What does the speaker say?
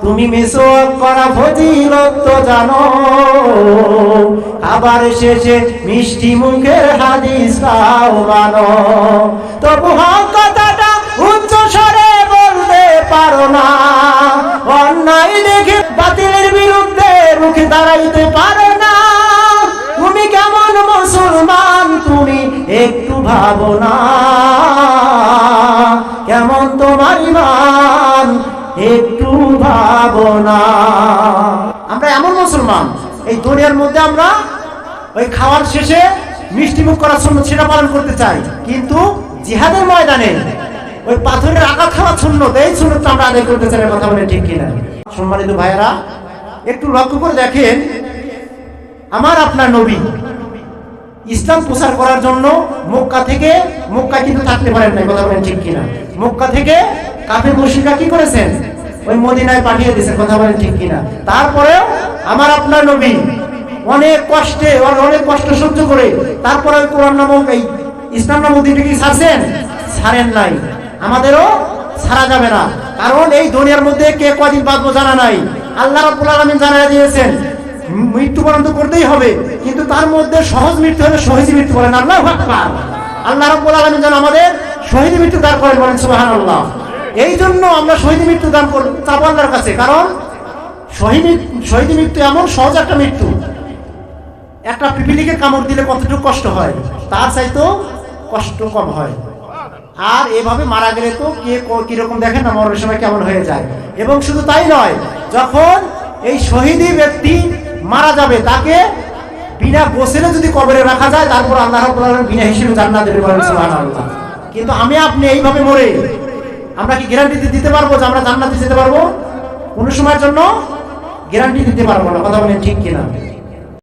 তুমি মিসওয়াক করা ফজিলত তো জানো, আবার শেষে মিষ্টি মুখের হাদিসটাও মানো, তবু হক কথাটা উচ্চ স্বরে বলতে পারো না, অন্যায় দেখে বাতিলের বিরুদ্ধে রুখে দাঁড়াইতে পারো না। তুমি কেমন মুসলমান তুমি একটু ভাবো না, কেমন তোমার ঈমান একটু ভাবো না। আমরা এমন মুসলমান এই দুনিয়ার মধ্যে আমরা ওই খাওয়ার শেষে মিষ্টি মুখ করার সুন্নাত সেটা পালন করতে চাই, কিন্তু জিহাদের ময়দানে ওই পাথরের আঘাত খাওয়ার সুন্নাত এই সুন্নাতটা আমরা আদায় করতে চাই। কথা বলে ঠিক কিনা? সম্মানিত ভাইয়েরা, একটু লক্ষ্য করে দেখেন, আমার আপনার নবী ইসলাম প্রচার করার জন্য মক্কা কিন্তু থাকতে পারেন না। কথা বলেন ঠিক কিনা? মক্কা থেকে কাফের মুশরিকরা কি করেছেন? ওই মদিনায় পাঠিয়ে দিয়েছেন। কথা বলেন ঠিক কিনা? তারপরেও আমার আপনার নবী অনেক কষ্ট সহ্য করে তারপরে ওই কোরআন নামক এই ইসলাম নামক দিনটাকে ছাড়েন নাই। আমাদেরও ছাড়া যাবে না, কারণ এই দুনিয়ার মধ্যে কে কদিন বাঁচবো জানা নাই। আল্লাহ রাব্বুল আলামিন জানাইয়া দিয়েছেন মৃত্যুবরণ তো করতেই হবে, কিন্তু তার মধ্যে সহজ মৃত্যু হলে শহীদ মৃত্যু বলেন। আল্লাহু আকবার। আল্লাহ রাব্বুল আলামিন যেন আমাদের শহীদ মৃত্যু দান করেন, বলেন সুবহানাল্লাহ। এই জন্য আমরা শহীদ মৃত্যু দান চাবো আল্লাহর কাছে, কারণ শহীদ মৃত্যু এমন সহজ একটা মৃত্যু, একটা পিপিলিকে কামড় দিলে কতটুকু কষ্ট হয় তার চাইতেও কষ্ট কম হয়। আর এভাবে মারা গেলে তো কে কিরকম দেখেন না, মরার সময় কেমন হয়ে যায়। এবং শুধু তাই নয়, যখন এই শহীদ ব্যক্তি মারা যাবে তাকে বিনা গোসলে যদি কবরে রাখা যায়, তারপর আল্লাহ রাব্বুল আলামিন বিনা হিসেবে জান্নাত দেবে, বলেন সুবহানাল্লাহ। কিন্তু আমি আপনি এইভাবে মরে আমরা কি গ্যারান্টি দিতে পারবো যে আমরা জান্নাতে যেতে পারবো? কোনো সময়ের জন্য গ্যারান্টি দিতে পারবো না। কথা বলেন ঠিক কিনা?